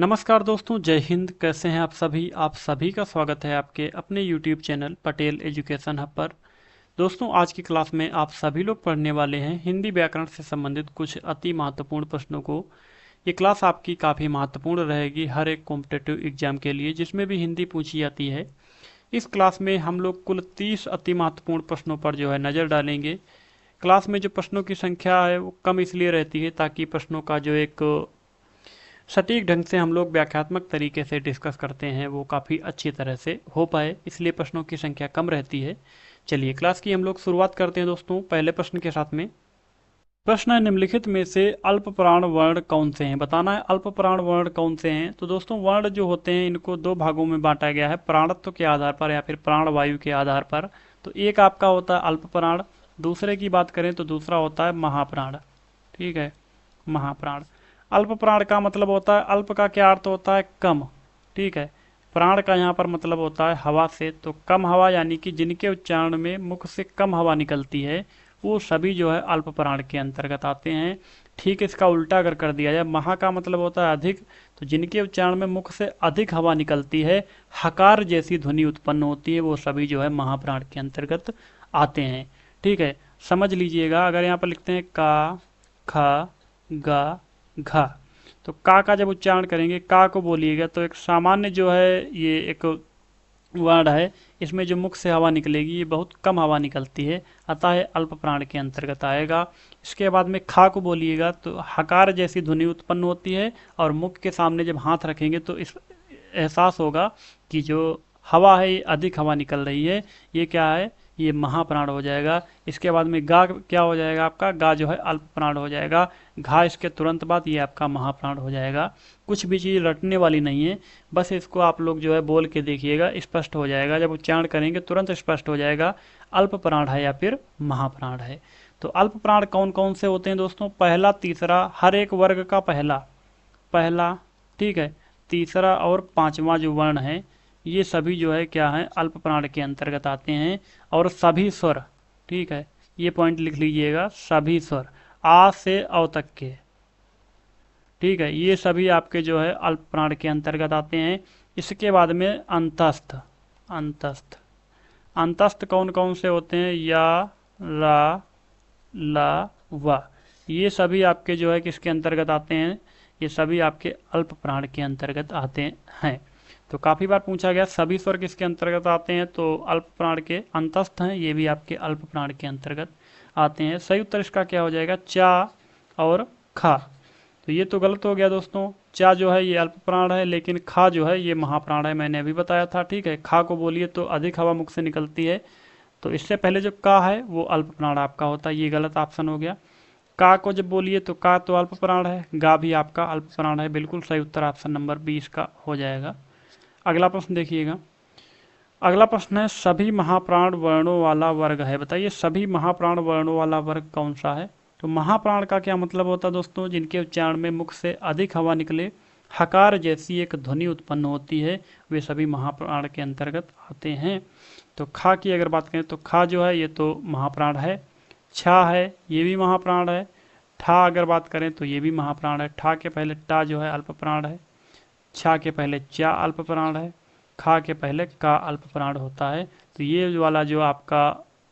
नमस्कार दोस्तों, जय हिंद। कैसे हैं आप सभी का स्वागत है आपके अपने YouTube channel Patel education hub पर। दोस्तों, आज की क्लास में आप सभी लोग पढ़ने वाले हैं हिंदी व्याकरण से संबंधित कुछ अति महत्वपूर्ण प्रश्नों को। ये क्लास आपकी काफ़ी महत्वपूर्ण रहेगी हर एक कॉम्पिटेटिव एग्जाम के लिए जिसमें भी हिंदी पूछी जाती है। इस क्लास में हम लोग कुल 30 अति महत्वपूर्ण प्रश्नों पर जो है नज़र डालेंगे। क्लास में जो प्रश्नों की संख्या है वो कम इसलिए रहती है ताकि प्रश्नों का जो एक सटीक ढंग से हम लोग व्याख्यात्मक तरीके से डिस्कस करते हैं वो काफ़ी अच्छी तरह से हो पाए, इसलिए प्रश्नों की संख्या कम रहती है। चलिए क्लास की हम लोग शुरुआत करते हैं दोस्तों पहले प्रश्न के साथ में। प्रश्न है, निम्नलिखित में से अल्प प्राण वर्ण कौन से हैं? बताना है अल्प प्राण वर्ण कौन से हैं। तो दोस्तों, वर्ण जो होते हैं इनको दो भागों में बांटा गया है, प्राणत्व के आधार पर या फिर प्राणवायु के आधार पर। तो एक आपका होता है अल्प प्राण, दूसरे की बात करें तो दूसरा होता है महाप्राण। ठीक है, महाप्राण। अल्प प्राण का मतलब होता है, अल्प का क्या अर्थ होता है? कम। ठीक है, प्राण का यहाँ पर मतलब होता है हवा से, तो कम हवा यानी कि जिनके उच्चारण में मुख से कम हवा निकलती है वो सभी जो है अल्प प्राण के अंतर्गत आते हैं। ठीक इसका उल्टा अगर कर दिया जाए, महा का मतलब होता है अधिक, तो जिनके उच्चारण में मुख से अधिक हवा निकलती है, हकार जैसी ध्वनि उत्पन्न होती है, वो सभी जो है महाप्राण के अंतर्गत आते हैं। ठीक है, समझ लीजिएगा। अगर यहाँ पर लिखते हैं का, खा, गा, घा, तो का जब उच्चारण करेंगे, का को बोलिएगा तो एक सामान्य जो है ये एक वर्ण है, इसमें जो मुख से हवा निकलेगी ये बहुत कम हवा निकलती है, अतः ये अल्प प्राण के अंतर्गत आएगा। इसके बाद में खा को बोलिएगा तो हकार जैसी ध्वनि उत्पन्न होती है और मुख के सामने जब हाथ रखेंगे तो इस एहसास होगा कि जो हवा है ये अधिक हवा निकल रही है, ये क्या है? ये महाप्राण हो जाएगा। इसके बाद में गा क्या हो जाएगा आपका? गा जो है अल्प प्राण हो जाएगा। घा इसके तुरंत बाद ये आपका महाप्राण हो जाएगा। कुछ भी चीज़ रटने वाली नहीं है, बस इसको आप लोग जो है बोल के देखिएगा, स्पष्ट हो जाएगा। जब उच्चारण करेंगे तुरंत स्पष्ट हो जाएगा अल्प प्राण है या फिर महाप्राण है। तो अल्प प्राण कौन कौन से होते हैं दोस्तों? पहला, तीसरा, हर एक वर्ग का पहला पहला, ठीक है, तीसरा और पांचवा जो वर्ण है ये सभी जो है क्या है? अल्प प्राण के अंतर्गत आते हैं। और सभी स्वर, ठीक है, ये पॉइंट लिख लीजिएगा, सभी स्वर आ से अव तक के, ठीक है, ये सभी आपके जो है अल्प प्राण के अंतर्गत आते हैं। इसके बाद में अंतस्थ, अंतस्थ, अंतस्थ कौन कौन से होते हैं? या, रा, ला, वा, ये सभी आपके जो है किसके अंतर्गत आते हैं? ये सभी आपके अल्प प्राण के अंतर्गत आते हैं। तो काफ़ी बार पूछा गया सभी स्वर किसके अंतर्गत आते हैं, तो अल्प प्राण के अंतस्थ हैं, ये भी आपके अल्प प्राण के अंतर्गत आते हैं। सही उत्तर इसका क्या हो जाएगा? चा और खा। तो ये तो गलत हो गया दोस्तों, चा जो है ये अल्प प्राण है, लेकिन खा जो है ये महाप्राण है, मैंने अभी बताया था। ठीक है, खा को बोलिए तो अधिक हवा मुख से निकलती है, तो इससे पहले जो का है वो अल्प प्राण आपका होता है, ये गलत ऑप्शन हो गया। का को जब बोलिए तो का तो अल्प प्राण है, गा भी आपका अल्प प्राण है, बिल्कुल सही उत्तर ऑप्शन नंबर 20 का हो जाएगा। अगला प्रश्न देखिएगा। अगला प्रश्न है, सभी महाप्राण वर्णों वाला वर्ग है। बताइए सभी महाप्राण वर्णों वाला वर्ग कौन सा है? तो महाप्राण का क्या मतलब होता है दोस्तों? जिनके उच्चारण में मुख से अधिक हवा निकले, हकार जैसी एक ध्वनि उत्पन्न होती है, वे सभी महाप्राण के अंतर्गत आते हैं। तो खा की अगर बात करें तो खा जो है ये तो महाप्राण है। छा है ये भी महाप्राण है। ठा अगर बात करें तो ये भी महाप्राण है। ठा के पहले टा जो है अल्प प्राण है। छा के पहले चा अल्प प्राण है। खा के पहले का अल्प प्राण होता है। तो ये वाला जो आपका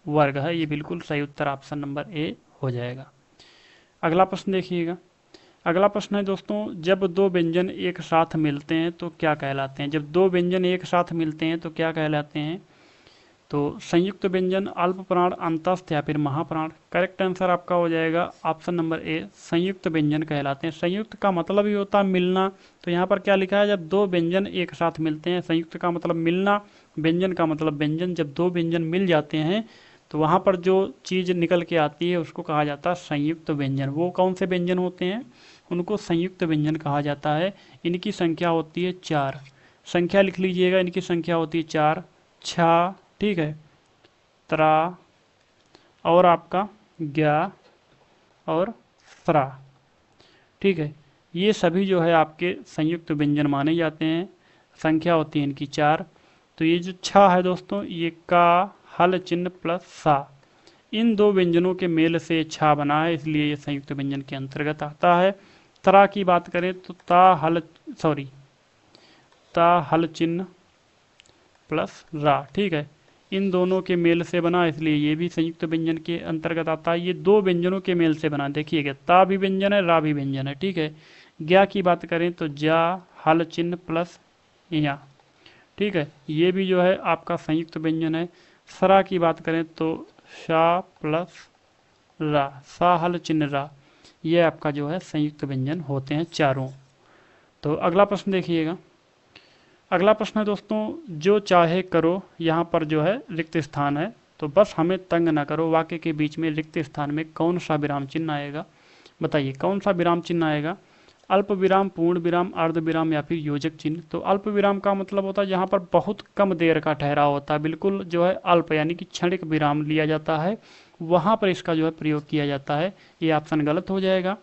वर्ग है ये बिल्कुल सही उत्तर ऑप्शन नंबर ए हो जाएगा। अगला प्रश्न देखिएगा। अगला प्रश्न है दोस्तों, जब दो व्यंजन एक साथ मिलते हैं तो क्या कहलाते हैं? जब दो व्यंजन एक साथ मिलते हैं तो क्या कहलाते हैं? तो संयुक्त व्यंजन, अल्प प्राण, अंतस्थ या फिर महाप्राण। करेक्ट आंसर आपका हो जाएगा ऑप्शन नंबर ए, संयुक्त व्यंजन कहलाते हैं। संयुक्त का मतलब ही होता है मिलना, तो यहाँ पर क्या लिखा है? जब दो व्यंजन एक साथ मिलते हैं। संयुक्त का मतलब मिलना, व्यंजन का मतलब व्यंजन। जब दो व्यंजन मिल जाते हैं तो वहाँ पर जो चीज़ निकल के आती है उसको कहा जाता है संयुक्त व्यंजन। वो कौन से व्यंजन होते हैं? उनको संयुक्त व्यंजन कहा जाता है। इनकी संख्या होती है 4। संख्या लिख लीजिएगा, इनकी संख्या होती है 4। छा, ठीक है, त्रा और आपका ज्ञा और स्रा। ठीक है, ये सभी जो है आपके संयुक्त व्यंजन माने जाते हैं। संख्या होती है इनकी 4। तो ये जो छा है दोस्तों, ये का हल चिन्ह प्लस सा, इन दो व्यंजनों के मेल से छा बना है, इसलिए ये संयुक्त व्यंजन के अंतर्गत आता है। तरा की बात करें तो ता हल चिन्ह प्लस रा, ठीक है। इन दोनों के मेल से बना, इसलिए ये भी संयुक्त व्यंजन के अंतर्गत आता है। ये दो व्यंजनों के मेल से बना, देखिएगा ता भी व्यंजन है, रा भी व्यंजन है, ठीक है। ज्ञा की बात करें तो जा हल चिन्ह प्लस या, ठीक है, ये भी जो है आपका संयुक्त व्यंजन है। सरा की बात करें तो शा प्लस रा, सा हल चिन्ह रा, ये आपका जो है संयुक्त व्यंजन होते हैं चारों। तो अगला प्रश्न देखिएगा। अगला प्रश्न है दोस्तों, जो चाहे करो, यहाँ पर जो है रिक्त स्थान है, तो बस हमें तंग ना करो, वाक्य के बीच में रिक्त स्थान में कौन सा विराम चिन्ह आएगा, बताइए कौन सा विराम चिन्ह आएगा। अल्प विराम, पूर्ण विराम, अर्ध विराम या फिर योजक चिन्ह। तो अल्प विराम का मतलब होता है जहाँ पर बहुत कम देर का ठहराव होता है, बिल्कुल जो है अल्प यानी कि क्षणिक विराम लिया जाता है, वहाँ पर इसका जो है प्रयोग किया जाता है। ये ऑप्शन गलत हो जाएगा।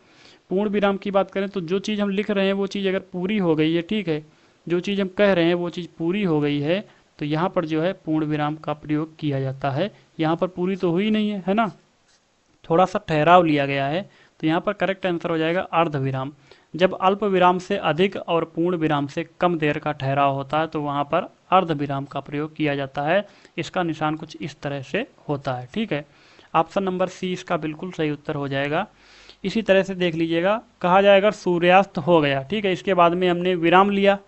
पूर्ण विराम की बात करें तो जो चीज़ हम लिख रहे हैं वो चीज़ अगर पूरी हो गई है, ठीक है, जो चीज़ हम कह रहे हैं वो चीज़ पूरी हो गई है, तो यहाँ पर जो है पूर्ण विराम का प्रयोग किया जाता है। यहाँ पर पूरी तो हुई नहीं है ना, थोड़ा सा ठहराव लिया गया है, तो यहाँ पर करेक्ट आंसर हो जाएगा अर्ध विराम। जब अल्प विराम से अधिक और पूर्ण विराम से कम देर का ठहराव होता है तो वहाँ पर अर्ध विराम का प्रयोग किया जाता है। इसका निशान कुछ इस तरह से होता है, ठीक है। ऑप्शन नंबर सी इसका बिल्कुल सही उत्तर हो जाएगा। इसी तरह से देख लीजिएगा, कहा जाए अगर सूर्यास्त हो गया, ठीक है, इसके बाद में हमने विराम लिया,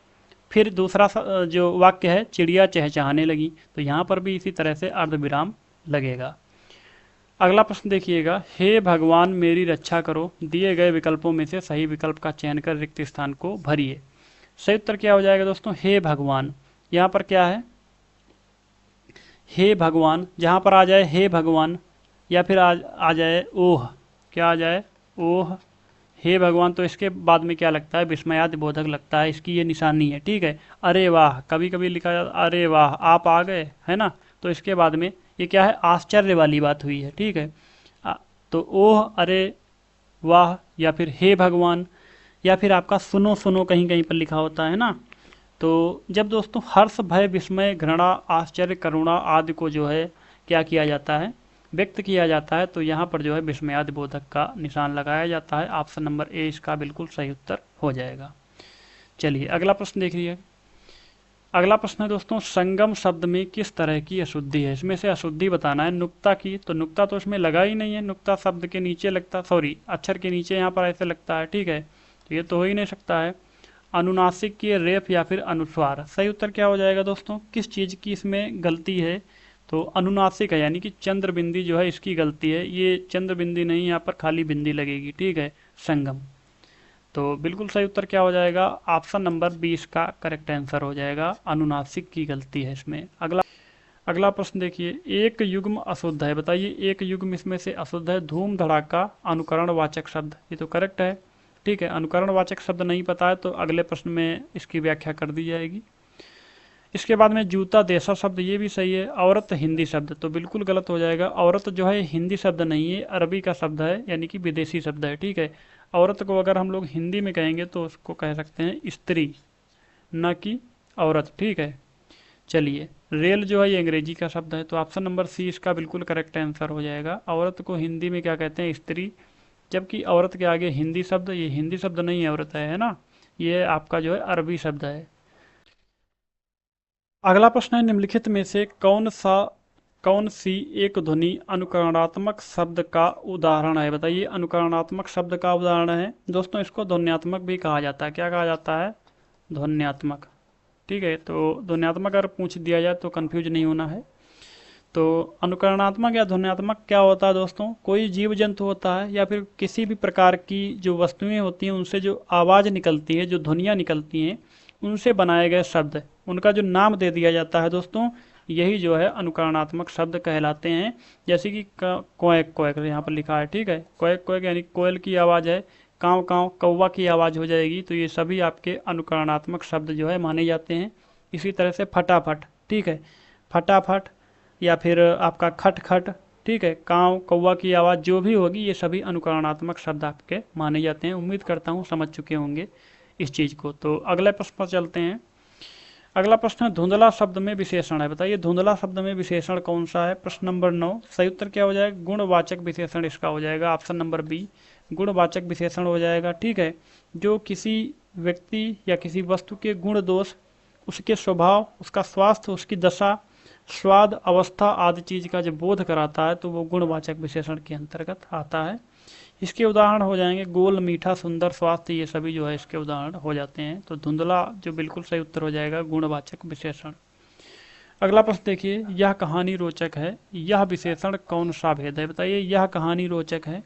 फिर दूसरा जो वाक्य है चिड़िया चहचहाने लगी, तो यहाँ पर भी इसी तरह से अर्ध विराम लगेगा। अगला प्रश्न देखिएगा, हे भगवान मेरी रक्षा करो, दिए गए विकल्पों में से सही विकल्प का चयन कर रिक्त स्थान को भरिए। सही उत्तर क्या हो जाएगा दोस्तों, हे भगवान। यहाँ पर क्या है, हे भगवान, जहाँ पर आ जाए हे भगवान या फिर आ जाए ओह, क्या आ जाए ओह, हे भगवान, तो इसके बाद में क्या लगता है, विस्मयादि बोधक लगता है, इसकी ये निशानी है, ठीक है। अरे वाह, कभी कभी लिखा जाता अरे वाह आप आ गए, है ना, तो इसके बाद में ये क्या है, आश्चर्य वाली बात हुई है, ठीक है। तो ओह, अरे वाह, या फिर हे भगवान, या फिर आपका सुनो सुनो कहीं कहीं पर लिखा होता है ना। तो जब दोस्तों हर्ष भय विस्मय घृणा आश्चर्य करुणा आदि को जो है क्या किया जाता है, व्यक्त किया जाता है, तो यहाँ पर जो है विस्मयादि बोधक का निशान लगाया जाता है। ऑप्शन नंबर ए इसका बिल्कुल सही उत्तर हो जाएगा। चलिए अगला प्रश्न देख लीजिए। अगला प्रश्न है दोस्तों, संगम शब्द में किस तरह की अशुद्धि है, इसमें से अशुद्धि बताना है। नुक्ता की, तो नुक्ता तो इसमें लगा ही नहीं है, नुक्ता शब्द के नीचे लगता, सॉरी अक्षर के नीचे यहाँ पर ऐसे लगता है, ठीक है, तो ये तो हो ही नहीं सकता है। अनुनासिक की रेफ या फिर अनुस्वार, सही उत्तर क्या हो जाएगा दोस्तों, किस चीज़ की इसमें गलती है, तो अनुनासिक है, यानी कि चंद्र बिंदी जो है इसकी गलती है, ये चंद्र बिंदी नहीं, यहाँ पर खाली बिंदी लगेगी, ठीक है, संगम। तो बिल्कुल सही उत्तर क्या हो जाएगा, ऑप्शन नंबर 20 का करेक्ट आंसर हो जाएगा, अनुनासिक की गलती है इसमें। अगला प्रश्न देखिए, एक युग्म अशुद्ध है, बताइए एक युग्म इसमें से अशुद्ध है। धूम धड़ाका अनुकरण वाचक शब्द, ये तो करेक्ट है, ठीक है। अनुकरण वाचक शब्द नहीं पता है तो अगले प्रश्न में इसकी व्याख्या कर दी जाएगी। इसके बाद में जूता देशा शब्द, ये भी सही है। औरत हिंदी शब्द, तो बिल्कुल गलत हो जाएगा, औरत जो है हिंदी शब्द नहीं है, अरबी का शब्द है, यानी कि विदेशी शब्द है, ठीक है। औरत को अगर हम लोग हिंदी में कहेंगे तो उसको कह सकते हैं स्त्री, न कि औरत, ठीक है। चलिए, रेल जो है ये अंग्रेजी का शब्द है, तो ऑप्शन नंबर सी इसका बिल्कुल करेक्ट आंसर हो जाएगा। औरत को हिंदी में क्या कहते हैं, स्त्री, जबकि औरत के आगे हिंदी शब्द, ये हिंदी शब्द नहीं है, औरत है ना, ये आपका जो है अरबी शब्द है। अगला प्रश्न है, निम्नलिखित में से कौन सी एक ध्वनि अनुकरणात्मक शब्द का उदाहरण है, बताइए अनुकरणात्मक शब्द का उदाहरण है दोस्तों। इसको ध्वन्यात्मक भी कहा जाता है, क्या कहा जाता है, ध्वन्यात्मक, ठीक है। तो ध्वन्यात्मक अगर पूछ दिया जाए तो कंफ्यूज नहीं होना है। तो अनुकरणात्मक या ध्वन्यात्मक क्या होता है दोस्तों, कोई जीव जंतु होता है या फिर किसी भी प्रकार की जो वस्तुएं होती हैं उनसे जो आवाज़ निकलती है, जो ध्वनियाँ निकलती हैं, उनसे बनाए गए शब्द, उनका जो नाम दे दिया जाता है दोस्तों, यही जो है अनुकरणात्मक शब्द कहलाते हैं। जैसे कि कोएक कोएक यहाँ पर लिखा है, ठीक है, कोएक कोएक यानी कोयल की आवाज़ है, काँव काँव कौवा की आवाज़ हो जाएगी, तो ये सभी आपके अनुकरणात्मक शब्द जो है माने जाते हैं। इसी तरह से फटाफट, ठीक है, फटाफट, या फिर आपका खट खट, ठीक है, काँव कौवा की आवाज़ जो भी होगी, ये सभी अनुकरणात्मक शब्द आपके माने जाते हैं। उम्मीद करता हूँ समझ चुके होंगे इस चीज़ को। तो अगले प्रश्न पर चलते हैं। अगला प्रश्न है धुंधला शब्द में विशेषण है, बताइए धुंधला शब्द में विशेषण कौन सा है। प्रश्न नंबर 9, सही उत्तर क्या हो जाएगा, गुणवाचक विशेषण इसका हो जाएगा, ऑप्शन नंबर बी गुणवाचक विशेषण हो जाएगा। ठीक है, जो किसी व्यक्ति या किसी वस्तु के गुण दोष, उसके स्वभाव, उसका स्वास्थ्य, उसकी दशा, स्वाद, अवस्था आदि चीज का जब बोध कराता है तो वो गुणवाचक विशेषण के अंतर्गत आता है। इसके उदाहरण हो जाएंगे गोल, मीठा, सुंदर, स्वास्थ्य, ये सभी जो है इसके उदाहरण हो जाते हैं। तो धुंधला जो बिल्कुल सही उत्तर हो जाएगा गुणवाचक विशेषण। अगला प्रश्न देखिए, यह कहानी रोचक है, यह विशेषण कौन सा भेद है, बताइए यह कहानी रोचक है।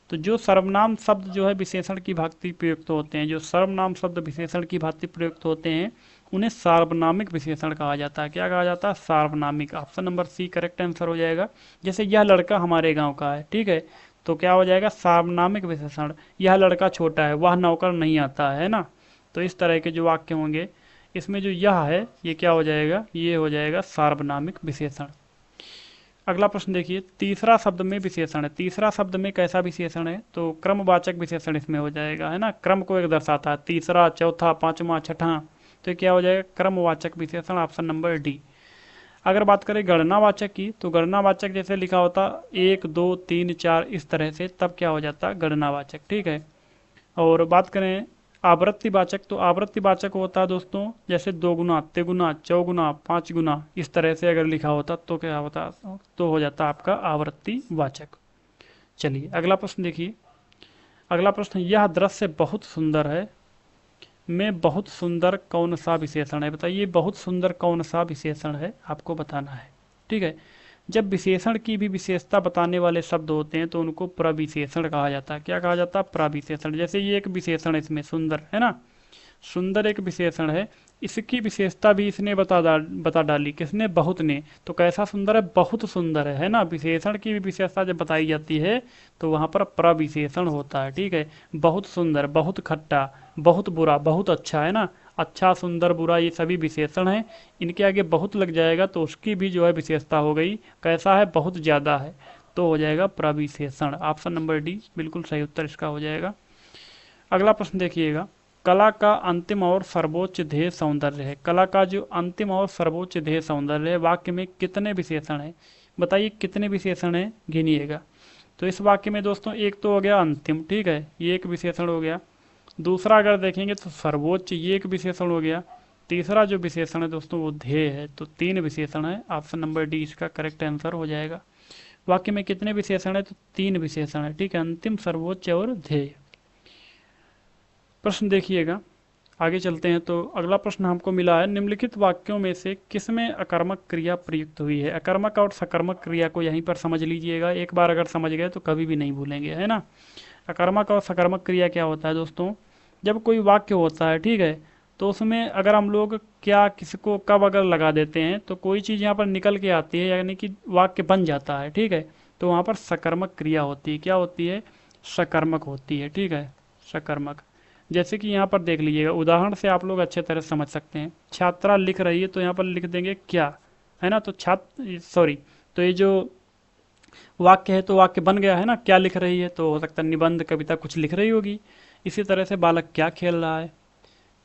तो जो सर्वनाम शब्द जो है विशेषण की भांति प्रयुक्त होते हैं, जो सर्वनाम शब्द विशेषण की भांति प्रयुक्त होते हैं उन्हें सार्वनामिक विशेषण कहा जाता है। क्या कहा जाता है, सार्वनामिक। Option number C correct answer हो जाएगा। जैसे यह लड़का हमारे गांव का है, ठीक है, तो क्या हो जाएगा, सार्वनामिक विशेषण। यह लड़का छोटा है, वह नौकर नहीं आता है ना। तो इस तरह के जो वाक्य होंगे इसमें जो यह है ये क्या हो जाएगा, ये हो जाएगा सार्वनामिक विशेषण। अगला प्रश्न देखिए, तीसरा शब्द में विशेषण है, तीसरा शब्द में कैसा विशेषण है, तो क्रमवाचक विशेषण इसमें हो जाएगा, है ना, क्रम को एक दर्शाता है, तीसरा, चौथा, पांचवा, छठा, तो क्या हो जाएगा क्रमवाचक विशेषण, ऑप्शन नंबर डी। अगर बात करें गणनावाचक की, तो गणनावाचक जैसे लिखा होता 1, 2, 3, 4 इस तरह से, तब क्या हो जाता गणनावाचक। ठीक है, और बात करें आवृत्तिवाचक, तो आवृत्तिवाचक होता है दोस्तों जैसे 2 गुना, तिगुना, चौगुना, 5 गुना इस तरह से अगर लिखा होता तो क्या होता, तो हो जाता आपका आवृत्तिवाचक। चलिए अगला प्रश्न देखिए, अगला प्रश्न, यह दृश्य बहुत सुंदर है में बहुत सुंदर कौन सा विशेषण है, बताइए बहुत सुंदर कौन सा विशेषण है, आपको बताना है। ठीक है, जब विशेषण की भी विशेषता बताने वाले शब्द होते हैं तो उनको प्रविशेषण कहा जाता है। क्या कहा जाता है, प्रविशेषण। जैसे ये एक विशेषण है इसमें सुंदर, है ना, सुंदर एक विशेषण है, इसकी विशेषता भी इसने बता डाली, किसने, बहुत ने, तो कैसा सुंदर है, बहुत सुंदर है ना। विशेषण की भी विशेषता जब बताई जाती है तो वहां पर प्रविशेषण होता है। ठीक है, बहुत सुंदर, बहुत खट्टा, बहुत बुरा, बहुत अच्छा, है ना, अच्छा, सुंदर, बुरा, ये सभी विशेषण हैं, इनके आगे बहुत लग जाएगा तो उसकी भी जो है विशेषता हो गई, कैसा है, बहुत ज्यादा है, तो हो जाएगा प्रविशेषण। ऑप्शन नंबर डी बिल्कुल सही उत्तर इसका हो जाएगा। अगला प्रश्न देखिएगा, कला का अंतिम और सर्वोच्च ध्येय सौंदर्य है, कला का जो अंतिम और सर्वोच्च ध्येय सौंदर्य है, वाक्य में कितने विशेषण है, बताइए कितने विशेषण है, गिनिएगा। तो इस वाक्य में दोस्तों एक तो हो गया अंतिम, ठीक है, ये एक विशेषण हो गया, दूसरा अगर देखेंगे तो सर्वोच्च, ये एक विशेषण हो गया, तीसरा जो विशेषण है दोस्तों वो ध्येय है, तो 3 विशेषण है, ऑप्शन नंबर डी इसका करेक्ट आंसर हो जाएगा। वाक्य में कितने विशेषण है, तो 3 विशेषण है। ठीक है, अंतिम, सर्वोच्च और ध्येय। प्रश्न देखिएगा, आगे चलते हैं। तो अगला प्रश्न हमको मिला है, निम्नलिखित वाक्यों में से किसमें अकर्मक क्रिया प्रयुक्त हुई है। अकर्मक और सकर्मक क्रिया को यहीं पर समझ लीजिएगा, एक बार अगर समझ गए तो कभी भी नहीं भूलेंगे, है ना। अकर्मक और सकर्मक क्रिया क्या होता है दोस्तों, जब कोई वाक्य होता है, ठीक है, तो उसमें अगर हम लोग क्या किसको कब अगर लगा देते हैं तो कोई चीज़ यहाँ पर निकल के आती है, यानी कि वाक्य बन जाता है। ठीक है, तो वहाँ पर सकर्मक क्रिया होती है, क्या होती है, सकर्मक होती है। ठीक है, सकर्मक। जैसे कि यहाँ पर देख लीजिएगा, उदाहरण से आप लोग अच्छे तरह समझ सकते हैं। छात्रा लिख रही है तो यहाँ पर लिख देंगे क्या, है ना, तो तो ये जो वाक्य है तो वाक्य बन गया है ना, क्या लिख रही है, तो हो सकता है निबंध, कविता कुछ लिख रही होगी। इसी तरह से बालक क्या खेल रहा है,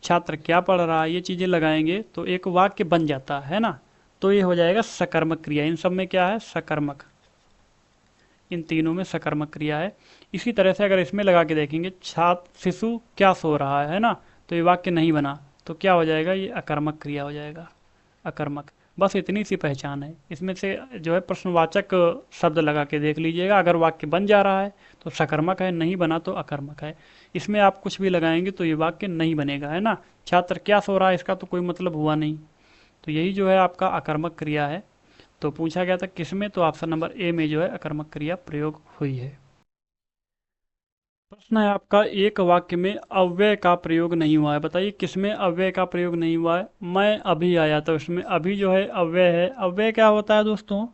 छात्र क्या पढ़ रहा है, ये चीजें लगाएंगे तो एक वाक्य बन जाता है ना, तो ये हो जाएगा सकर्मक क्रिया। इन सब में क्या है, सकर्मक, इन तीनों में सकर्मक क्रिया है। इसी तरह से अगर इसमें लगा के देखेंगे, छात्र शिशु क्या सो रहा है ना, तो ये वाक्य नहीं बना, तो क्या हो जाएगा, ये अकर्मक क्रिया हो जाएगा, अकर्मक। बस इतनी सी पहचान है, इसमें से जो है प्रश्नवाचक शब्द लगा के देख लीजिएगा, अगर वाक्य बन जा रहा है तो सकर्मक है, नहीं बना तो अकर्मक है। इसमें आप कुछ भी लगाएंगे तो ये वाक्य नहीं बनेगा, है ना। छात्र क्या सो रहा है, इसका तो कोई मतलब हुआ नहीं, तो यही जो है आपका अकर्मक क्रिया है। तो पूछा गया था किसमें, तो ऑप्शन नंबर ए में जो है अकर्मक क्रिया प्रयोग हुई है। प्रश्न है आपका, एक वाक्य में अव्यय का प्रयोग नहीं हुआ है, बताइए किसमें अव्यय का प्रयोग नहीं हुआ है। मैं अभी आया, तो इसमें अभी जो है अव्यय है। अव्यय क्या होता है दोस्तों,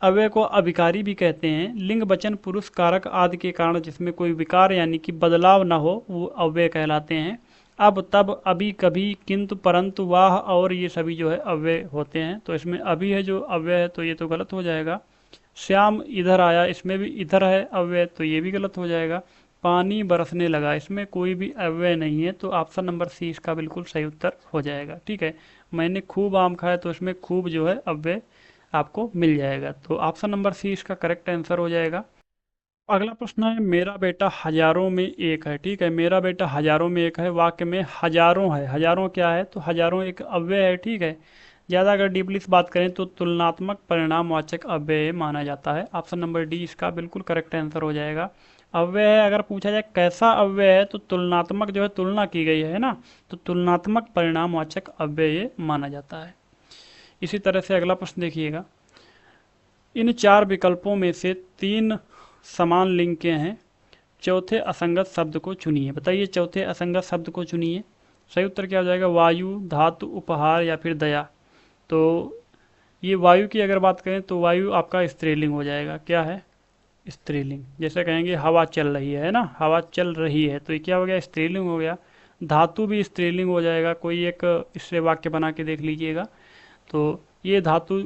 अव्यय को अभिकारी भी कहते हैं, लिंग वचन पुरुष कारक आदि के कारण जिसमें कोई विकार यानी कि बदलाव ना हो वो अव्यय कहलाते हैं। अब, तब, अभी, कभी, किंतु, परंतु, वाह और ये सभी जो है अव्यय होते हैं। तो इसमें अभी है जो अव्यय है, तो ये तो गलत हो जाएगा। श्याम इधर आया, इसमें भी इधर है अव्यय, तो ये भी गलत हो जाएगा। पानी बरसने लगा, इसमें कोई भी अव्यय नहीं है, तो ऑप्शन नंबर सी इसका बिल्कुल सही उत्तर हो जाएगा। ठीक है, मैंने खूब आम खाया, तो इसमें खूब जो है अव्यय आपको मिल जाएगा, तो ऑप्शन नंबर सी इसका करेक्ट आंसर हो जाएगा। अगला प्रश्न है, मेरा बेटा हजारों में एक है। ठीक है, मेरा बेटा हजारों में एक है, वाक्य में हजारों है, हजारों क्या है, तो हजारों एक अव्यय है। ठीक है, ज़्यादा अगर डीपली इस बात करें तो तुलनात्मक परिणामवाचक अव्यय माना जाता है। ऑप्शन नंबर डी इसका बिल्कुल करेक्ट आंसर हो जाएगा। अव्यय है, अगर पूछा जाए कैसा अव्यय है, तो तुलनात्मक जो है, तुलना की गई है ना, तो तुलनात्मक परिणामवाचक अव्यय माना जाता है। इसी तरह से अगला प्रश्न देखिएगा, इन चार विकल्पों में से तीन समान लिंग के हैं, चौथे असंगत शब्द को चुनिए। बताइए, चौथे असंगत शब्द को चुनिए। सही उत्तर क्या हो जाएगा, वायु, धातु, उपहार या फिर दया। तो ये वायु की अगर बात करें तो वायु आपका स्त्रीलिंग हो जाएगा। क्या है, स्त्रीलिंग। जैसे कहेंगे हवा चल रही है ना, हवा चल रही है, तो ये क्या हो गया, स्त्रीलिंग हो गया। धातु भी स्त्रीलिंग हो जाएगा, कोई एक इससे वाक्य बना के देख लीजिएगा। तो ये धातु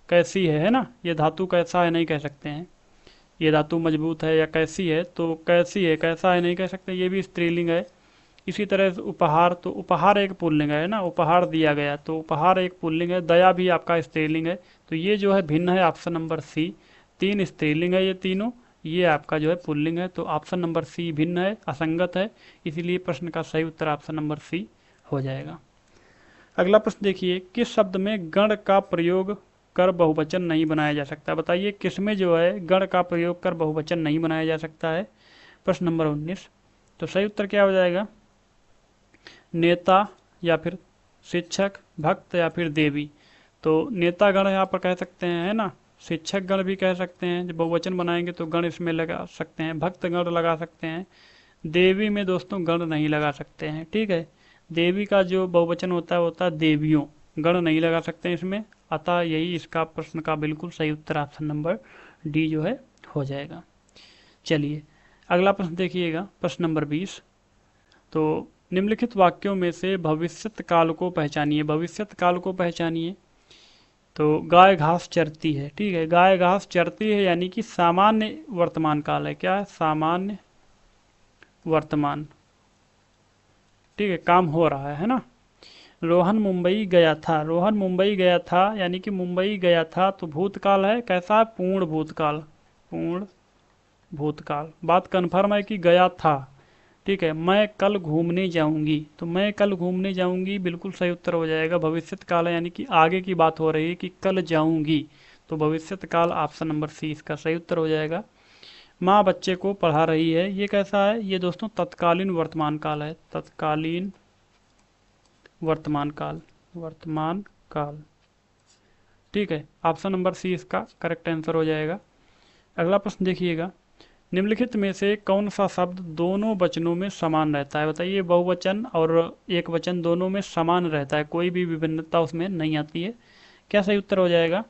कैसी है ना, ये धातु कैसा है नहीं कह सकते हैं। ये धातु मजबूत है या कैसी है, तो कैसी है, कैसा है नहीं कह सकते, ये भी स्त्रीलिंग है। इसी तरह से उपहार, तो उपहार एक पुल्लिंग है ना, उपहार दिया गया, तो उपहार एक पुल्लिंग है। दया भी आपका स्त्रीलिंग है, तो ये जो है भिन्न है, ऑप्शन नंबर सी। तीन स्त्रीलिंग है ये तीनों, ये आपका जो है पुल्लिंग है, तो ऑप्शन नंबर सी भिन्न है, असंगत है, इसीलिए प्रश्न का सही उत्तर ऑप्शन नंबर सी हो जाएगा। अगला प्रश्न देखिए, किस शब्द में गण का प्रयोग कर बहुवचन नहीं बनाया जा सकता। बताइए, किसमें जो है गण का प्रयोग कर बहुवचन नहीं बनाया जा सकता है। प्रश्न नंबर 19, तो सही उत्तर क्या हो जाएगा, नेता या फिर शिक्षक, भक्त या फिर देवी। तो नेता गण यहाँ पर कह सकते हैं, है ना, शिक्षक गण भी कह सकते हैं, जब बहुवचन बनाएंगे तो गण इसमें लगा सकते हैं, भक्त गण लगा सकते हैं। देवी में दोस्तों गण नहीं लगा सकते हैं। ठीक है, देवी का जो बहुवचन होता है देवियों, गण नहीं लगा सकते हैं इसमें, अतः यही इसका प्रश्न का बिल्कुल सही उत्तर ऑप्शन नंबर डी जो है हो जाएगा। चलिए अगला प्रश्न देखिएगा, प्रश्न नंबर 20, तो निम्नलिखित वाक्यों में से भविष्यत काल को पहचानिए। भविष्यत काल को पहचानिए, तो गाय घास चरती है। ठीक है, गाय घास चरती है यानी कि सामान्य वर्तमान काल है। क्या है, सामान्य वर्तमान। ठीक है, काम हो रहा है ना। रोहन मुंबई गया था, रोहन मुंबई गया था यानी कि मुंबई गया था, तो भूतकाल है, कैसा है, पूर्ण भूतकाल, पूर्ण भूतकाल। बात कन्फर्म है कि गया था। ठीक है, मैं कल घूमने जाऊंगी, तो मैं कल घूमने जाऊंगी बिल्कुल सही उत्तर हो जाएगा। भविष्यत काल है यानी कि आगे की बात हो रही है कि कल जाऊंगी, तो भविष्यत काल ऑप्शन नंबर सी इसका सही उत्तर हो जाएगा। माँ बच्चे को पढ़ा रही है, ये कैसा है, ये दोस्तों तत्कालीन वर्तमान काल है, तत्कालीन वर्तमान काल, वर्तमान काल। ठीक है, ऑप्शन नंबर सी इसका करेक्ट आंसर हो जाएगा। अगला प्रश्न देखिएगा, निम्नलिखित में से कौन सा शब्द दोनों वचनों में समान रहता है। बताइए, बहुवचन और एक वचन दोनों में समान रहता है, कोई भी विभिन्नता उसमें नहीं आती है। क्या सही उत्तर हो जाएगा,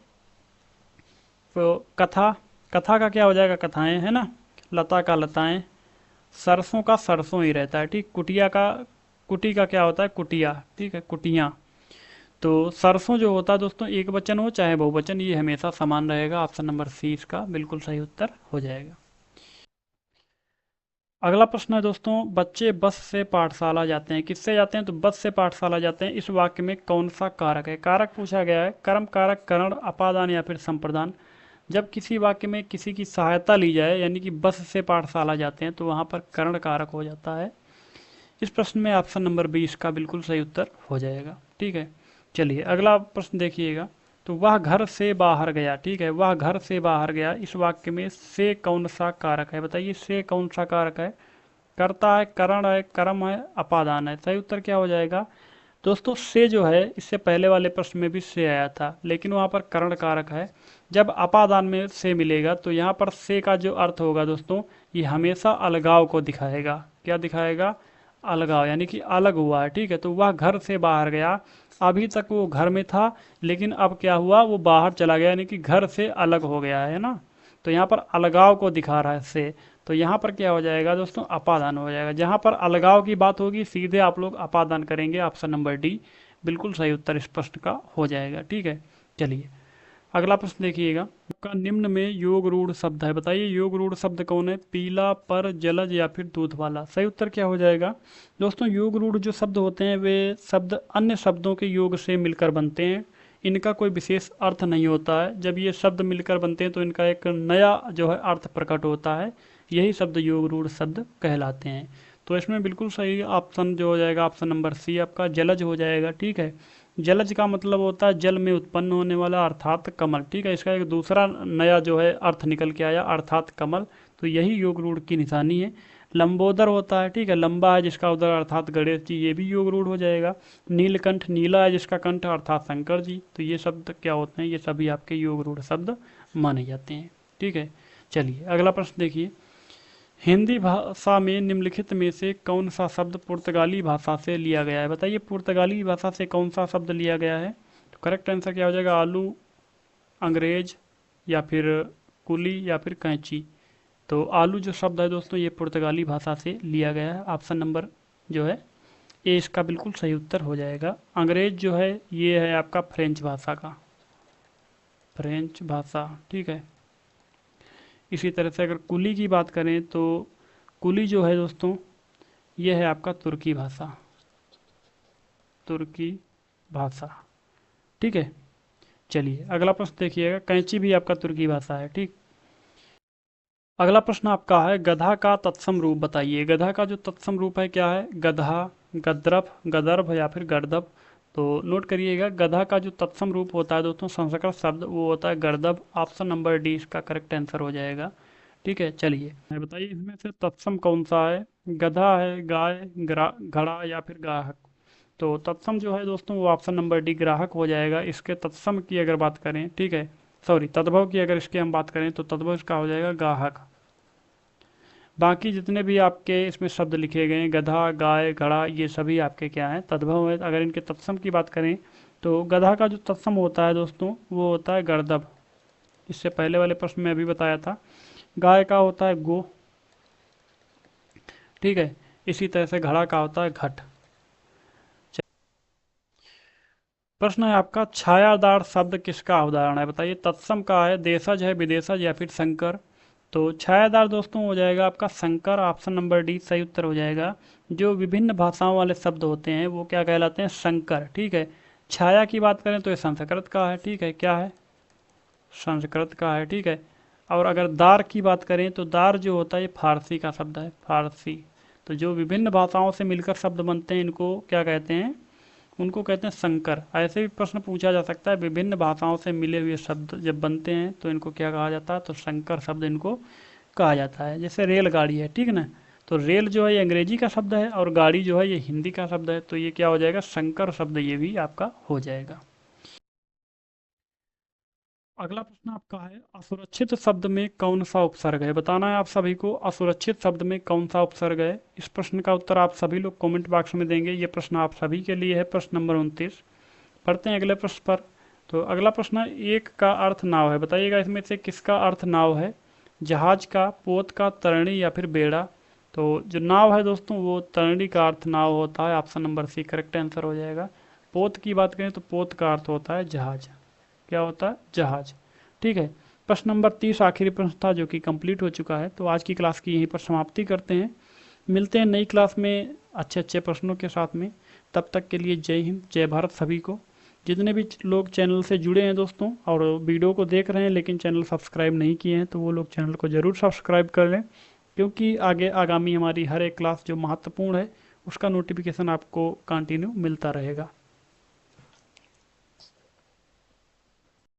तो कथा, कथा का क्या हो जाएगा, कथाएं, है ना। लता का लताएं, सरसों का सरसों ही रहता है। ठीक, कुटिया का, कुटी का क्या होता है, कुटिया। ठीक है, कुटियाँ। तो सरसों जो होता है दोस्तों, एक वचन हो चाहे बहुवचन, ये हमेशा समान रहेगा। ऑप्शन नंबर सी इसका बिल्कुल सही उत्तर हो जाएगा। अगला प्रश्न है दोस्तों, बच्चे बस से पाठशाला जाते हैं, किससे जाते हैं, तो बस से पाठशाला जाते हैं। इस वाक्य में कौन सा कारक है। कारक पूछा गया है, कर्म कारक, करण, अपादान या फिर संप्रदान। जब किसी वाक्य में किसी की सहायता ली जाए, यानी कि बस से पाठशाला जाते हैं, तो वहाँ पर करण कारक हो जाता है। इस प्रश्न में ऑप्शन नंबर 20 का बिल्कुल सही उत्तर हो जाएगा। ठीक है, चलिए अगला प्रश्न देखिएगा, तो वह घर से बाहर गया। ठीक है, वह घर से बाहर गया, इस वाक्य में से कौन सा कारक है। बताइए, से कौन सा कारक है, कर्ता है, करण है, कर्म है, अपादान है। सही उत्तर क्या हो जाएगा दोस्तों, से जो है इससे पहले वाले प्रश्न में भी से आया था, लेकिन वहाँ पर करण कारक है। जब अपादान में से मिलेगा तो यहाँ पर से का जो अर्थ होगा दोस्तों, ये हमेशा अलगाव को दिखाएगा। क्या दिखाएगा, अलगाव, यानी कि अलग हुआ है। ठीक है, तो वह घर से बाहर गया, अभी तक वो घर में था, लेकिन अब क्या हुआ, वो बाहर चला गया, यानी कि घर से अलग हो गया है ना। तो यहाँ पर अलगाव को दिखा रहा है से, तो यहाँ पर क्या हो जाएगा दोस्तों, अपादान हो जाएगा। जहाँ पर अलगाव की बात होगी सीधे आप लोग अपादान करेंगे, ऑप्शन नंबर डी बिल्कुल सही उत्तर इस प्रश्न का हो जाएगा। ठीक है, चलिए अगला प्रश्न देखिएगा, आपका निम्न में योग रूढ़ शब्द है, बताइए योग रूढ़ शब्द कौन है? पीला, पर, जलज या फिर दूध वाला। सही उत्तर क्या हो जाएगा दोस्तों? योग रूढ़ जो शब्द होते हैं वे शब्द अन्य शब्दों के योग से मिलकर बनते हैं, इनका कोई विशेष अर्थ नहीं होता है। जब ये शब्द मिलकर बनते हैं तो इनका एक नया जो है अर्थ प्रकट होता है, यही शब्द योग रूढ़ शब्द कहलाते हैं। तो इसमें बिल्कुल सही ऑप्शन जो हो जाएगा, ऑप्शन नंबर सी आपका जलज हो जाएगा। ठीक है, जलज का मतलब होता है जल में उत्पन्न होने वाला, अर्थात कमल। ठीक है, इसका एक दूसरा नया जो है अर्थ निकल के आया, अर्थात कमल। तो यही योग रूढ़ की निशानी है। लंबोदर होता है, ठीक है, लंबा है जिसका उदर अर्थात गणेश जी, ये भी योग रूढ़ हो जाएगा। नीलकंठ, नीला है जिसका कंठ अर्थात शंकर जी। तो ये शब्द क्या होते हैं? ये सभी आपके योग रूढ़ शब्द माने जाते हैं। ठीक है, चलिए अगला प्रश्न देखिए, हिंदी भाषा में निम्नलिखित में से कौन सा शब्द पुर्तगाली भाषा से लिया गया है? बताइए पुर्तगाली भाषा से कौन सा शब्द लिया गया है? तो करेक्ट आंसर क्या हो जाएगा? आलू, अंग्रेज या फिर कुली या फिर कैंची। तो आलू जो शब्द है दोस्तों ये पुर्तगाली भाषा से लिया गया है। ऑप्शन नंबर जो है ए इसका बिल्कुल सही उत्तर हो जाएगा। अंग्रेज जो है ये है आपका फ्रेंच भाषा का, फ्रेंच भाषा। ठीक है, इसी तरह से अगर कुली की बात करें तो कुली जो है दोस्तों ये है आपका तुर्की भाषा, तुर्की भाषा। ठीक है, चलिए अगला प्रश्न देखिएगा, कैंची भी आपका तुर्की भाषा है। ठीक, अगला प्रश्न आपका है गधा का तत्सम रूप बताइए। गधा का जो तत्सम रूप है क्या है? गधा, गद्रभ, गदर्भ या फिर गर्दभ। तो नोट करिएगा, गधा का जो तत्सम रूप होता है दोस्तों संस्कृत शब्द वो होता है गर्दभ। ऑप्शन नंबर डी इसका करेक्ट आंसर हो जाएगा। ठीक है, चलिए बताइए इसमें से तत्सम कौन सा है? गधा है, गाय, घड़ा या फिर ग्राहक। तो तत्सम जो है दोस्तों वो ऑप्शन नंबर डी ग्राहक हो जाएगा। इसके तत्सम की अगर बात करें, ठीक है, सॉरी तद्भव की अगर इसकी हम बात करें तो तद्भव इसका हो जाएगा गाहक। बाकी जितने भी आपके इसमें शब्द लिखे गए हैं गधा, गाय, घड़ा, ये सभी आपके क्या हैं? तद्भव है। अगर इनके तत्सम की बात करें तो गधा का जो तत्सम होता है दोस्तों वो होता है गर्दभ, इससे पहले वाले प्रश्न में अभी बताया था। गाय का होता है गो। ठीक है, इसी तरह से घड़ा का होता है घट। प्रश्न है आपका छायादार शब्द किसका उदाहरण है? बताइए तत्सम का है, देशज है, विदेशज या फिर संकर। तो छायादार दोस्तों हो जाएगा आपका संकर। ऑप्शन नंबर डी सही उत्तर हो जाएगा। जो विभिन्न भाषाओं वाले शब्द होते हैं वो क्या कहलाते हैं? संकर। ठीक है, छाया की बात करें तो ये संस्कृत का है। ठीक है, क्या है? संस्कृत का है। ठीक है, और अगर दार की बात करें तो दार जो होता है ये फारसी का शब्द है, फारसी। तो जो विभिन्न भाषाओं से मिलकर शब्द बनते हैं इनको क्या कहते हैं? उनको कहते हैं संकर। ऐसे भी प्रश्न पूछा जा सकता है, विभिन्न भाषाओं से मिले हुए शब्द जब बनते हैं तो इनको क्या कहा जाता है? तो संकर शब्द इनको कहा जाता है। जैसे रेलगाड़ी है, ठीक है ना, तो रेल जो है ये अंग्रेजी का शब्द है और गाड़ी जो है ये हिंदी का शब्द है। तो ये क्या हो जाएगा? संकर शब्द ये भी आपका हो जाएगा। अगला प्रश्न आपका है असुरक्षित शब्द में कौन सा उपसर्ग है? बताना है आप सभी को असुरक्षित शब्द में कौन सा उपसर्ग है। इस प्रश्न का उत्तर आप सभी लोग कमेंट बॉक्स में देंगे। ये प्रश्न आप सभी के लिए है, प्रश्न नंबर 29। पढ़ते हैं अगले प्रश्न पर। तो अगला प्रश्न है एक का अर्थ नाव है, बताइएगा इसमें से किसका अर्थ नाव है? जहाज का, पोत का, तरणी या फिर बेड़ा। तो जो नाव है दोस्तों वो तरणी का अर्थ नाव होता है। Option number C correct answer हो जाएगा। पोत की बात करें तो पोत का अर्थ होता है जहाज। क्या होता है? जहाज। ठीक है, प्रश्न नंबर 30 आखिरी प्रश्न था जो कि कंप्लीट हो चुका है। तो आज की क्लास की यहीं पर समाप्ति करते हैं। मिलते हैं नई क्लास में अच्छे अच्छे प्रश्नों के साथ में। तब तक के लिए जय हिंद, जय भारत सभी को। जितने भी लोग चैनल से जुड़े हैं दोस्तों और वीडियो को देख रहे हैं लेकिन चैनल सब्सक्राइब नहीं किए हैं तो वो लोग चैनल को ज़रूर सब्सक्राइब कर लें, क्योंकि आगे आगामी हमारी हर एक क्लास जो महत्वपूर्ण है उसका नोटिफिकेशन आपको कंटिन्यू मिलता रहेगा।